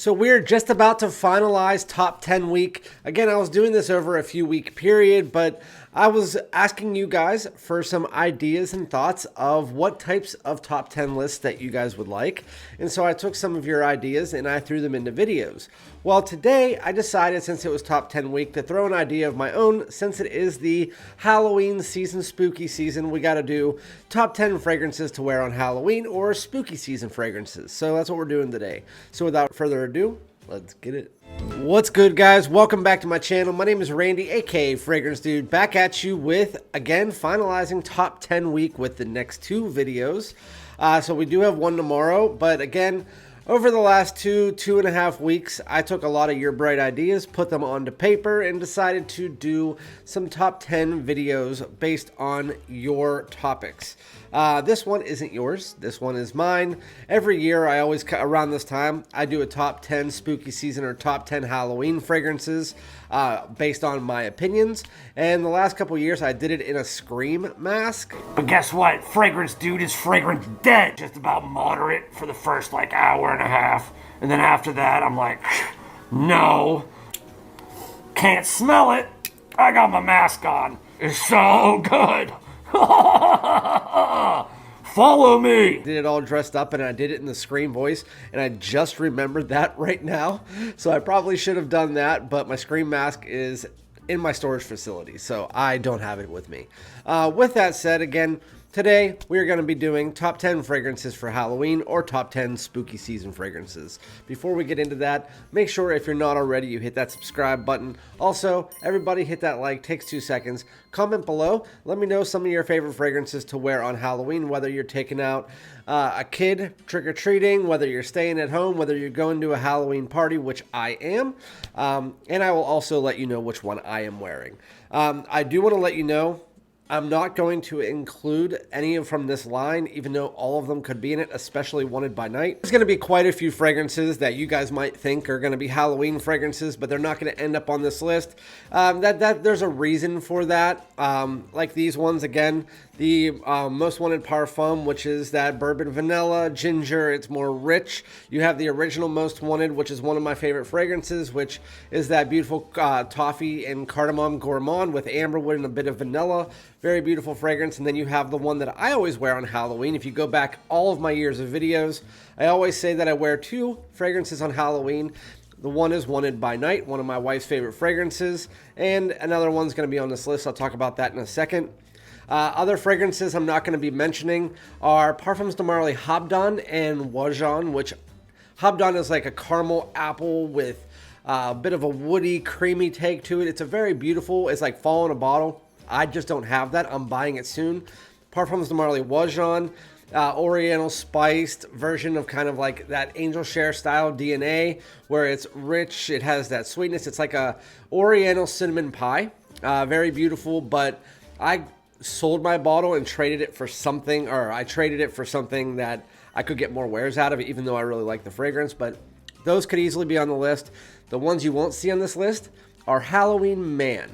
So we're just about to finalize top 10 week. Again, I was doing this over a few week period, but I was asking you guys for some ideas and thoughts of what types of top 10 lists that you guys would like. And so I took some of your ideas and I threw them into videos. Well, today I decided, since it was top 10 week, to throw an idea of my own. Since it is the Halloween season, spooky season, we got to do top 10 fragrances to wear on Halloween or spooky season fragrances. So that's what we're doing today. So without further ado, let's get it. What's good, guys? Welcome back to my channel. My name is Randy, aka FragranceDoud, back at you with, again, finalizing top 10 week with the next two videos. So we do have one tomorrow, but again, over the last two and a half weeks, I took a lot of your bright ideas, put them onto paper, and decided to do some top 10 videos based on your topics. This one isn't yours. This one is mine. Every year, I always, around this time, I do a top 10 spooky season or top 10 Halloween fragrances based on my opinions. And the last couple years, I did it in a Scream mask. But guess what? FragranceDoud is fragrance dead. Just about moderate for the first like hour and a half. And then after that, I'm like, no. Can't smell it. I got my mask on. It's so good. Follow me. Did it all dressed up, and I did it in the Scream voice, and I just remembered that right now. So I probably should have done that, but my Scream mask is in my storage facility, so I don't have it with me. With that said, again, today we're going to be doing top 10 fragrances for Halloween or top 10 spooky season fragrances. Before we get into that, make sure if you're not already, you hit that subscribe button. Also, everybody hit that like, takes 2 seconds. Comment below, let me know some of your favorite fragrances to wear on Halloween, whether you're taking out a kid trick-or-treating, whether you're staying at home, whether you're going to a Halloween party, which I am, and I will also let you know which one I am wearing. I do want to let you know I'm not going to include any from this line, even though all of them could be in it, especially Wanted by Night. There's going to be quite a few fragrances that you guys might think are going to be Halloween fragrances, but they're not going to end up on this list. There's a reason for that. Like these ones, again, the Most Wanted Parfum, which is that bourbon vanilla, ginger, it's more rich. You have the original Most Wanted, which is one of my favorite fragrances, which is that beautiful toffee and cardamom gourmand with amberwood and a bit of vanilla. Very beautiful fragrance. And then you have the one that I always wear on Halloween. If you go back all of my years of videos, I always say that I wear two fragrances on Halloween. The one is Wanted by Night, one of my wife's favorite fragrances, and another one's going to be on this list. I'll talk about that in a second. Other fragrances I'm not going to be mentioning are Parfums de Marly Habdan and Wajan, which Habdan is like a caramel apple with a bit of a woody, creamy take to it. It's a very beautiful, it's like fall in a bottle. I just don't have that. I'm buying it soon. Parfums de Marly Wajan, Oriental spiced version of kind of like that Angel Share style DNA, where it's rich, it has that sweetness. It's like a Oriental cinnamon pie. Very beautiful, but I sold my bottle and traded it for something, or I traded it for something that I could get more wears out of it, even though I really like the fragrance. But those could easily be on the list. The ones you won't see on this list are Halloween Man.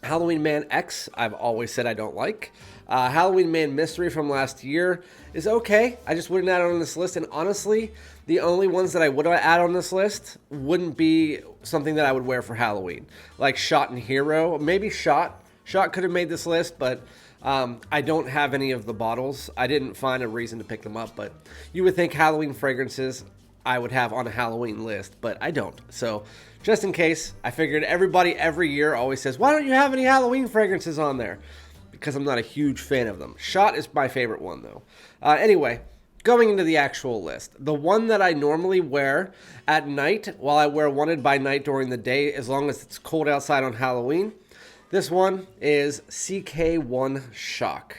Halloween Man X, I've always said I don't like. Halloween Man Mystery from last year is okay. I just wouldn't add it on this list. And honestly, the only ones that I would add on this list wouldn't be something that I would wear for Halloween. Like Shot and Hero. Maybe Shot. Shot could have made this list, but I don't have any of the bottles. I didn't find a reason to pick them up, but you would think Halloween fragrances I would have on a Halloween list, but I don't. So just in case, I figured everybody every year always says, why don't you have any Halloween fragrances on there? Because I'm not a huge fan of them. Shot is my favorite one, though. Anyway, going into the actual list. The one that I normally wear at night, while I wear Wanted by Night during the day, as long as it's cold outside on Halloween, this one is CK1 Shock.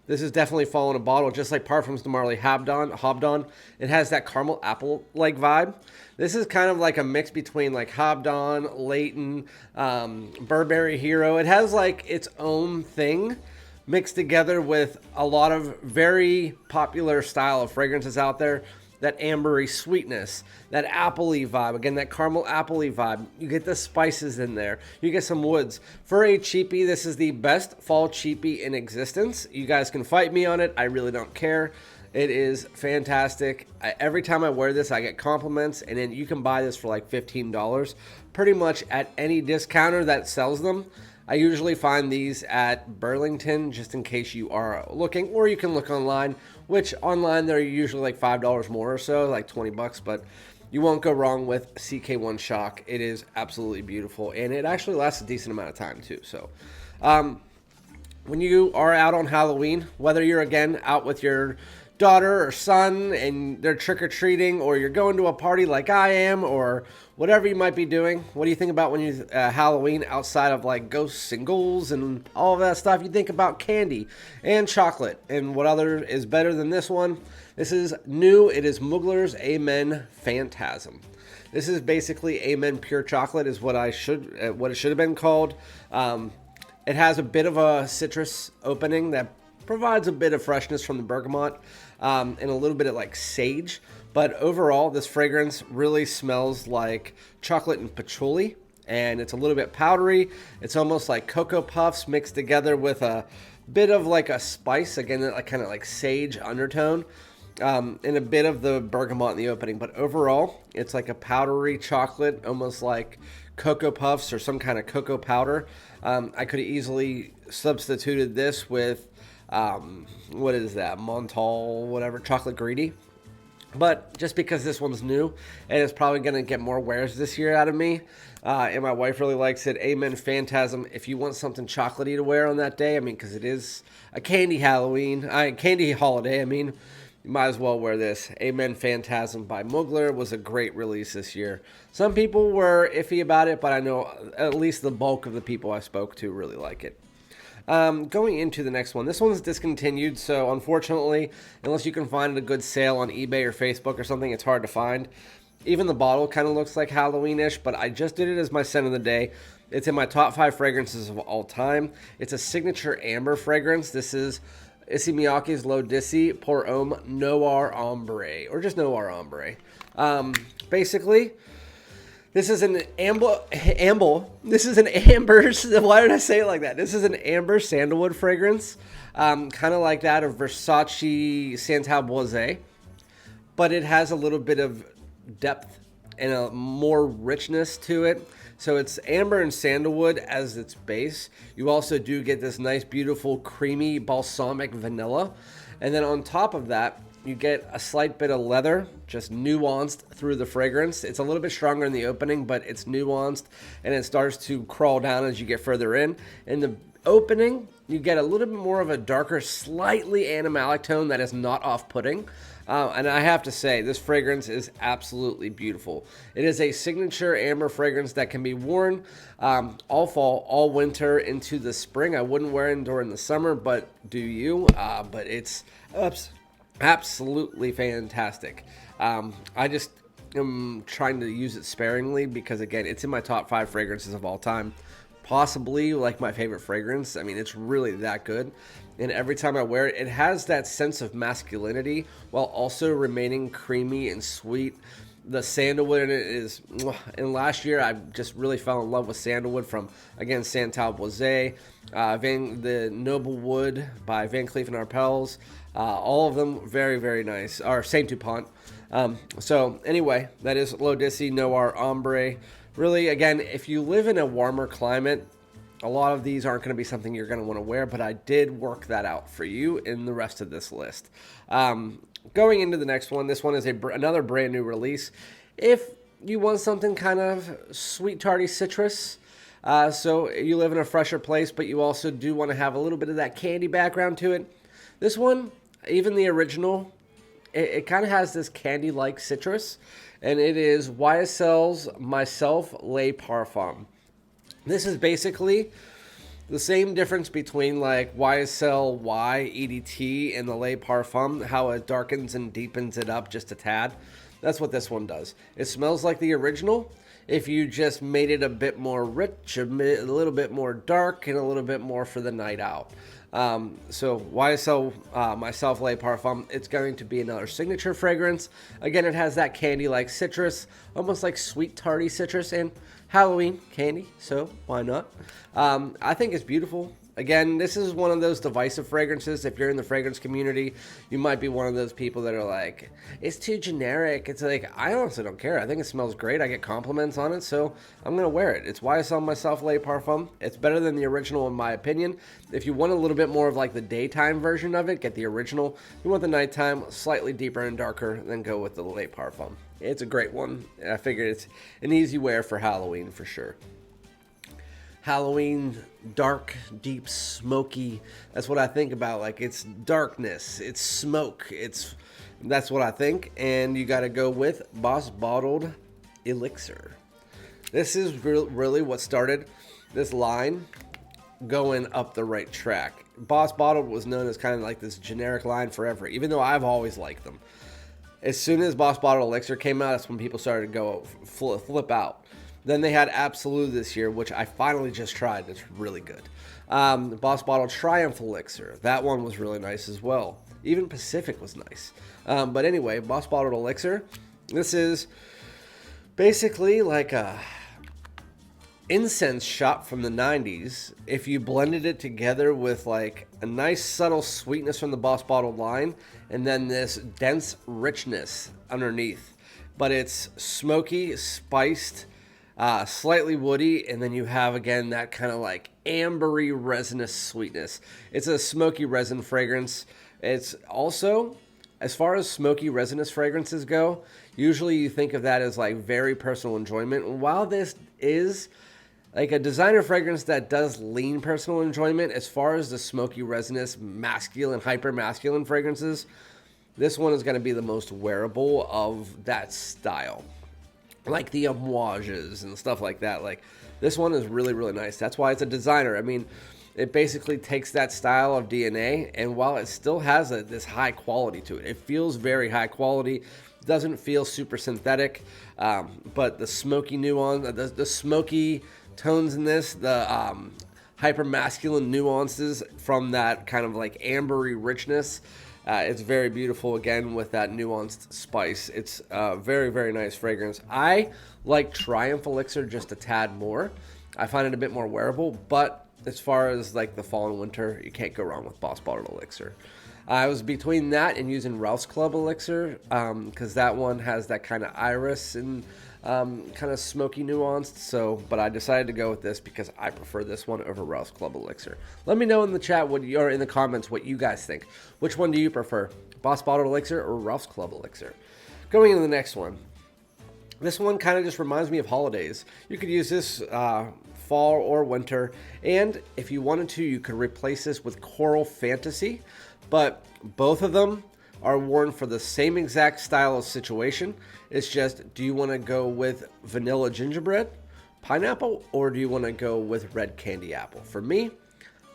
This is definitely fall in a bottle, just like Parfums de Marly Habdan. It has that caramel apple-like vibe. This is kind of like a mix between like Habdan, Leighton, Burberry Hero. It has like its own thing mixed together with a lot of very popular style of fragrances out there. That ambery sweetness, that appley vibe. Again, that caramel appley vibe. You get the spices in there. You get some woods. For a cheapie, this is the best fall cheapie in existence. You guys can fight me on it. I really don't care. It is fantastic. Every time I wear this, I get compliments, and then you can buy this for like $15 pretty much at any discounter that sells them. I usually find these at Burlington just in case you are looking, or you can look online, which online they're usually like $5 more or so, like 20 bucks, but you won't go wrong with CK1 Shock. It is absolutely beautiful, and it actually lasts a decent amount of time too. So when you are out on Halloween, whether you're again out with your daughter or son and they're trick-or-treating, or you're going to a party like I am, or whatever you might be doing, what do you think about when you Halloween outside of like ghosts and ghouls and all of that stuff? You think about candy and chocolate, and what other is better than this one? This is new. It is Mugler's Amen Fantasm. This is basically Amen Pure Chocolate is what it should have been called. It has a bit of a citrus opening that provides a bit of freshness from the bergamot and a little bit of like sage. But overall, this fragrance really smells like chocolate and patchouli, and it's a little bit powdery. It's almost like Cocoa Puffs mixed together with a bit of like a spice, again, like kind of like sage undertone, and a bit of the bergamot in the opening. But overall, it's like a powdery chocolate, almost like Cocoa Puffs or some kind of cocoa powder. I could have easily substituted this with what is that, Montal, whatever, chocolate greedy. But just because this one's new, and it's probably going to get more wears this year out of me, and my wife really likes it, Amen Phantasm. If you want something chocolatey to wear on that day, I mean, because it is a candy candy holiday, I mean, you might as well wear this. Amen Phantasm by Mugler was a great release this year. Some people were iffy about it, but I know at least the bulk of the people I spoke to really like it. Going into the next one, this one's discontinued, so unfortunately, unless you can find a good sale on eBay or Facebook or something, it's hard to find. Even the bottle kind of looks like Halloween-ish, but I just did it as my scent of the day. It's in my top 5 fragrances of all time. It's a signature amber fragrance. This is Issey Miyake's L'Odyssey Pour Homme Noir Ombre, or just Noir Ombre. Basically, this is an amber. This is an amber. Why did I say it like that? This is an amber sandalwood fragrance, kind of like that of Versace Santal Boise, but it has a little bit of depth and a more richness to it. So it's amber and sandalwood as its base. You also do get this nice, beautiful, creamy, balsamic vanilla, and then on top of that, you get a slight bit of leather, just nuanced through the fragrance. It's a little bit stronger in the opening, but it's nuanced, and it starts to crawl down as you get further in. In the opening, you get a little bit more of a darker, slightly animalic tone that is not off-putting. And I have to say, this fragrance is absolutely beautiful. It is a signature amber fragrance that can be worn all fall, all winter, into the spring. I wouldn't wear it during the summer, but do you? But it's absolutely fantastic. I just am trying to use it sparingly because, again, it's in my top 5 fragrances of all time. Possibly like my favorite fragrance. I mean, it's really that good. And every time I wear it, it has that sense of masculinity while also remaining creamy and sweet. The sandalwood in it is, and last year I just really fell in love with sandalwood from, again, Santal Boise, the Noble Wood by Van Cleef & Arpels. All of them very, very nice. Or Saint Dupont. So anyway, that is L'Odyssey Noir Ombre. Really, again, if you live in a warmer climate, a lot of these aren't going to be something you're going to want to wear, but I did work that out for you in the rest of this list. Going into the next one, this one is another brand new release. If you want something kind of sweet, tarty citrus, so you live in a fresher place, but you also do want to have a little bit of that candy background to it, this one, even the original, it kind of has this candy-like citrus, and it is YsL MYSLF Le Parfum. This is basically the same difference between like YsL Y EDT and the Le Parfum, how it darkens and deepens it up just a tad. That's what this one does. It smells like the original. If you just made it a bit more rich, a little bit more dark, and a little bit more for the night out. So YsL MYSLF Le Parfum, it's going to be another signature fragrance. Again, it has that candy-like citrus, almost like sweet tarty citrus, and Halloween candy, so why not? I think it's beautiful. Again, this is one of those divisive fragrances. If you're in the fragrance community, you might be one of those people that are like, it's too generic. It's like, I honestly don't care. I think it smells great. I get compliments on it, so I'm going to wear it. It's YsL MYSLF Le Parfum. It's better than the original in my opinion. If you want a little bit more of like the daytime version of it, get the original. If you want the nighttime, slightly deeper and darker, then go with the Le Parfum. It's a great one. I figured it's an easy wear for Halloween for sure. Halloween, dark, deep, smoky. That's what I think about. Like, it's darkness, it's smoke. That's what I think. And you got to go with Boss Bottled Elixir. This is really what started this line going up the right track. Boss Bottled was known as kind of like this generic line forever, even though I've always liked them. As soon as Boss Bottled Elixir came out, that's when people started to go flip out. Then they had Absolute this year, which I finally just tried. It's really good. Boss Bottled Triumph Elixir. That one was really nice as well. Even Pacific was nice. But anyway, Boss Bottled Elixir. This is basically like a incense shop from the 90s. If you blended it together with like a nice subtle sweetness from the Boss Bottled line, and then this dense richness underneath. But it's smoky, spiced, slightly woody, and then you have again that kind of like ambery resinous sweetness. It's a smoky resin fragrance. It's also, as far as smoky resinous fragrances go, usually you think of that as like very personal enjoyment. While this is like a designer fragrance that does lean personal enjoyment, as far as the smoky resinous masculine, hyper masculine fragrances, this one is going to be the most wearable of that style. Like the hommages and stuff like that. Like, this one is really, really nice. That's why it's a designer. I mean, it basically takes that style of DNA, and while it still has this high quality to it, it feels very high quality. Doesn't feel super synthetic, but the smoky nuance, the smoky tones in this, the hyper masculine nuances from that kind of like ambery richness. It's very beautiful, again, with that nuanced spice. It's a very, very nice fragrance. I like Triumph Elixir just a tad more. I find it a bit more wearable, but as far as like the fall and winter, you can't go wrong with Boss Bottled Elixir. I was between that and using Rouse Club Elixir, because that one has that kind of iris and kind of smoky nuanced. But I decided to go with this because I prefer this one over Rouse Club Elixir. Let me know in the chat or in the comments what you guys think. Which one do you prefer, Boss Bottled Elixir or Rouse Club Elixir? Going into the next one. This one kind of just reminds me of holidays. You could use this fall or winter, and if you wanted to, you could replace this with Coral Fantasy, but both of them are worn for the same exact style of situation. It's just, do you want to go with vanilla gingerbread, pineapple, or do you want to go with red candy apple? For me,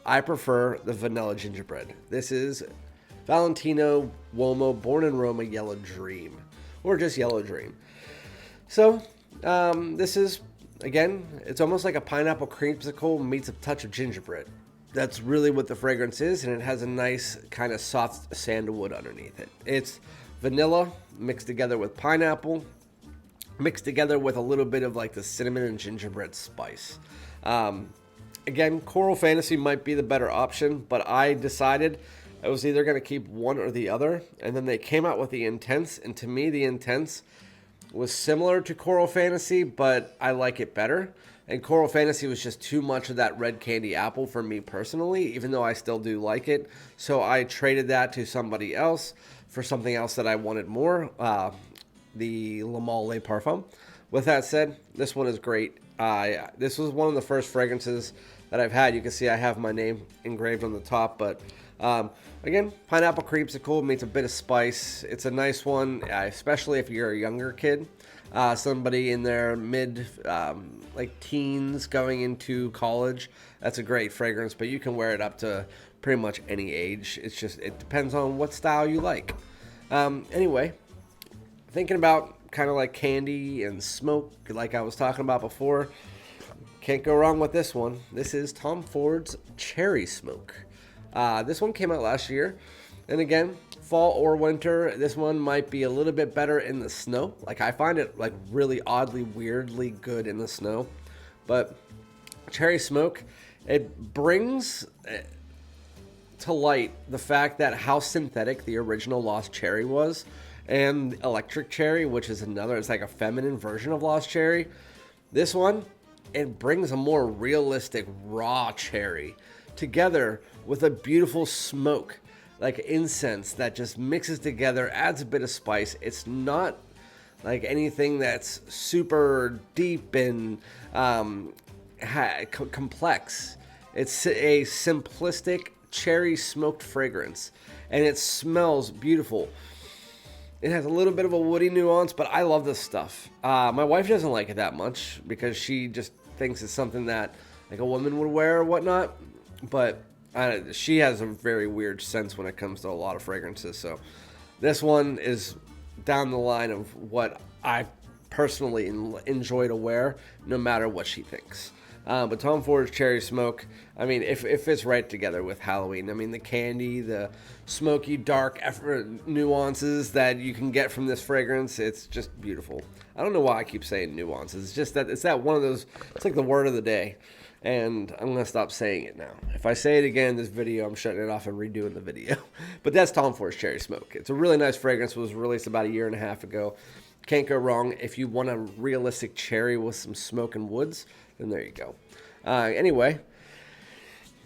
I prefer the vanilla gingerbread. This is Valentino Wo Born in Roma Yellow Dream, or just Yellow Dream. So, this is, again, it's almost like a pineapple creamsicle meets a touch of gingerbread. That's really what the fragrance is, and it has a nice kind of soft sandalwood underneath it. It's vanilla mixed together with pineapple, mixed together with a little bit of like the cinnamon and gingerbread spice. Again, Coral Fantasy might be the better option, but I decided I was either going to keep one or the other, and then they came out with the Intense, and to me the Intense was similar to Coral Fantasy, but I like it better. And Coral Fantasy was just too much of that red candy apple for me personally, even though I still do like it. So I traded that to somebody else for something else that I wanted more, the Le Parfum. With that said, this one is great. This was one of the first fragrances that I've had. You can see I have my name engraved on the top, but again, pineapple creamsicle meets a bit of spice. It's a nice one, especially if you're a younger kid. Somebody in their mid, like teens going into college. That's a great fragrance, but you can wear it up to pretty much any age. It's just, it depends on what style you like. Anyway, thinking about kind of like candy and smoke, like I was talking about before, can't go wrong with this one. This is Tom Ford's Cherry Smoke. This one came out last year, and again, fall or winter, this one might be a little bit better in the snow. Like, I find it like really oddly, weirdly good in the snow. But Cherry Smoke It brings to light the fact that how synthetic the original Lost Cherry was, and Electric Cherry, which is another, it's like a feminine version of Lost Cherry. This one, it brings a more realistic raw cherry together with a beautiful smoke, like incense that just mixes together, adds a bit of spice. It's not like anything that's super deep and complex. It's a simplistic cherry smoked fragrance, and it smells beautiful. It has a little bit of a woody nuance, but I love this stuff. My wife doesn't like it that much because she just thinks it's something that like a woman would wear or whatnot. But she has a very weird sense when it comes to a lot of fragrances. So this one is down the line of what I personally enjoy to wear, no matter what she thinks. But Tom Ford's Cherry Smoke, I mean, if it's right together with Halloween, I mean, the candy, the smoky, dark nuances that you can get from this fragrance, it's just beautiful. I don't know why I keep saying nuances. It's just that it's that one of those, it's like the word of the day. And I'm going to stop saying it now. If I say it again in this video, I'm shutting it off and redoing the video. But that's Tom Ford's Cherry Smoke. It's a really nice fragrance. It was released about 1.5 years ago. Can't go wrong. If you want a realistic cherry with some smoke and woods, then there you go. Anyway,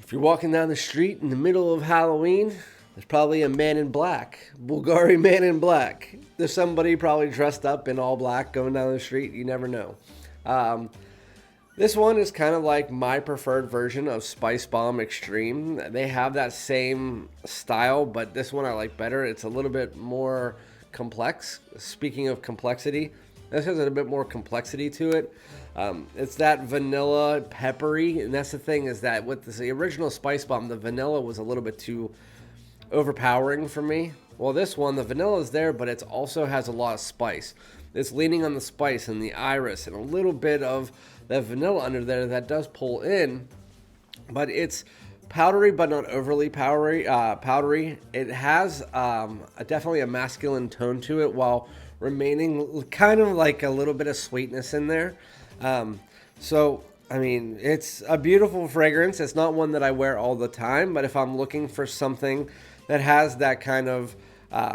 if you're walking down the street in the middle of Halloween, there's probably a man in black. Bulgari Man in Black. There's somebody probably dressed up in all black going down the street. You never know. This one is kind of like my preferred version of Spice Bomb Extreme. They have that same style, but this one I like better. It's a little bit more complex. Speaking of complexity, this has a bit more complexity to it. It's that vanilla peppery, and that's the thing, is that with the original Spice Bomb, the vanilla was a little bit too overpowering for me. Well, this one, the vanilla is there, but it also has a lot of spice. It's leaning on the spice and the iris and a little bit of that vanilla under there that does pull in, but it's powdery but not overly powdery. It has definitely a masculine tone to it while remaining kind of like a little bit of sweetness in there. So I mean, it's a beautiful fragrance. It's not one that I wear all the time, but if I'm looking for something that has that kind of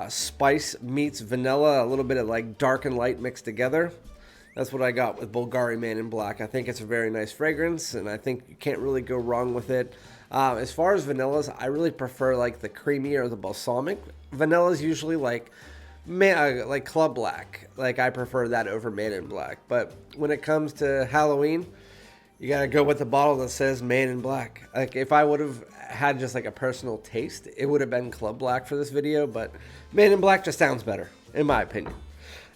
spice meets vanilla, a little bit of like dark and light mixed together, that's what I got with Bulgari Man in Black. I think it's a very nice fragrance, and I think you can't really go wrong with it. As far as vanillas, I really prefer like the creamy or the balsamic vanillas, usually like Club Black. Like I prefer that over Man in Black. But when it comes to Halloween, you gotta go with the bottle that says Man in Black. Like if I would have had just like a personal taste, it would have been Club Black for this video, but Man in Black just sounds better, in my opinion.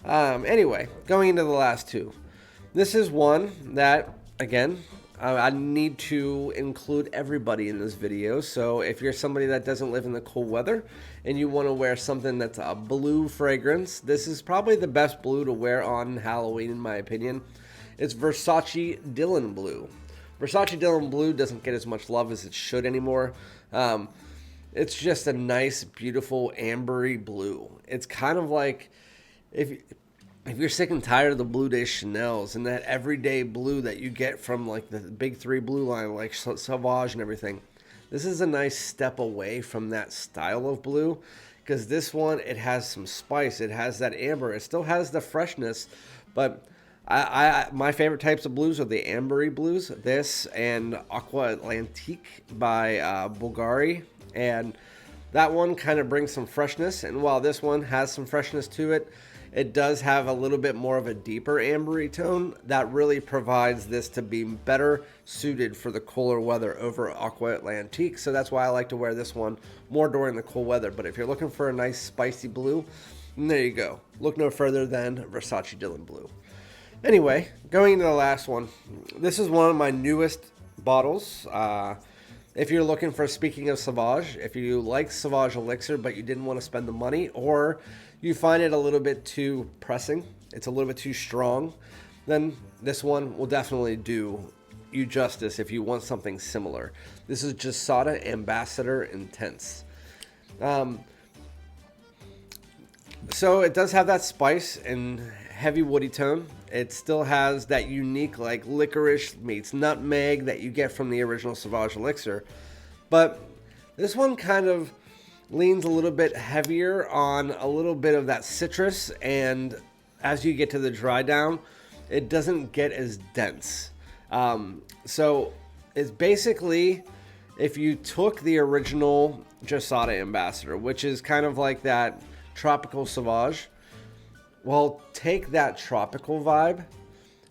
Anyway, going into the last two. This is one that, again, I need to include everybody in this video. So if you're somebody that doesn't live in the cold weather and you want to wear something that's a blue fragrance, this is probably the best blue to wear on Halloween, in my opinion. It's Versace Dylan Blue. Versace Dylan Blue doesn't get as much love as it should anymore. It's just a nice, beautiful, ambery blue. It's kind of like if you're sick and tired of the Bleu de Chanel's and that everyday blue that you get from like the big three blue line, like Sauvage and everything, this is a nice step away from that style of blue, because this one, it has some spice, it has that amber, it still has the freshness, but my favorite types of blues are the ambery blues. This and Aqua Atlantique by Bulgari, and that one kind of brings some freshness, and while this one has some freshness to it, it does have a little bit more of a deeper ambery tone that really provides this to be better suited for the cooler weather over Aqua Atlantique. So that's why I like to wear this one more during the cool weather. But if you're looking for a nice spicy blue, there you go. Look no further than Versace Dylan Blue. Anyway, going into the last one. This is one of my newest bottles. If you're looking for, speaking of Sauvage, if you like Sauvage Elixir but you didn't want to spend the money, or you find it a little bit too pressing, it's a little bit too strong, then this one will definitely do you justice if you want something similar. This is Gisada Ambassador Intense. So it does have that spice and heavy woody tone. It still has that unique like licorice meets nutmeg that you get from the original Sauvage Elixir. But this one kind of leans a little bit heavier on a little bit of that citrus, and as you get to the dry down, it doesn't get as dense. So it's basically, if you took the original Gisada Ambassador, which is kind of like that tropical Sauvage, well, take that tropical vibe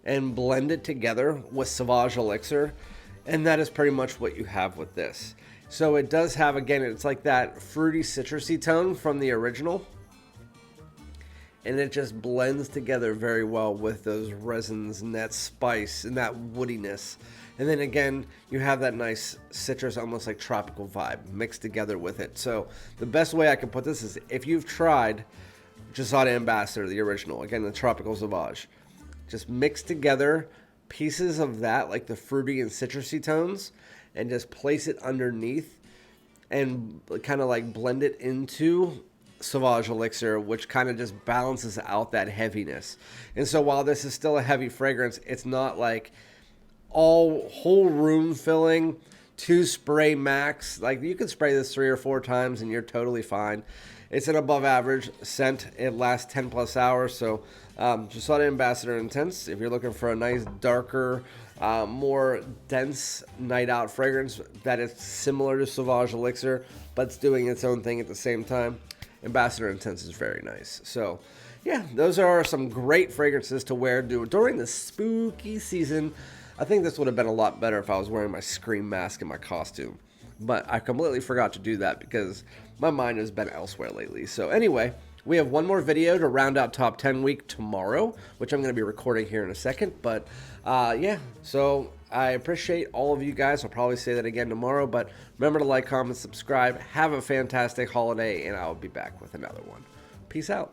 and blend it together with Sauvage Elixir, and that is pretty much what you have with this. So it does have, again, it's like that fruity citrusy tone from the original, and it just blends together very well with those resins and that spice and that woodiness. And then again, you have that nice citrus, almost like tropical vibe mixed together with it. So the best way I can put this is, if you've tried Gisada Ambassador, the original, again, the tropical Sauvage, just mix together pieces of that, like the fruity and citrusy tones, and just place it underneath and kind of like blend it into Sauvage Elixir, which kind of just balances out that heaviness. And so while this is still a heavy fragrance, it's not like all whole room filling, 2 spray max. Like, you can spray this 3 or 4 times and you're totally fine. It's an above average scent. It lasts 10 plus hours. So Gisada Ambassador Intense, if you're looking for a nice darker, more dense night out fragrance that is similar to Sauvage Elixir, but it's doing its own thing at the same time, Ambassador Intense is very nice. So yeah, those are some great fragrances to wear during the spooky season. I think this would have been a lot better if I was wearing my Scream mask and my costume, but I completely forgot to do that because my mind has been elsewhere lately. So anyway, we have one more video to round out Top 10 week tomorrow, which I'm going to be recording here in a second. But yeah, so I appreciate all of you guys. I'll probably say that again tomorrow, but remember to like, comment, subscribe. Have a fantastic holiday, and I'll be back with another one. Peace out.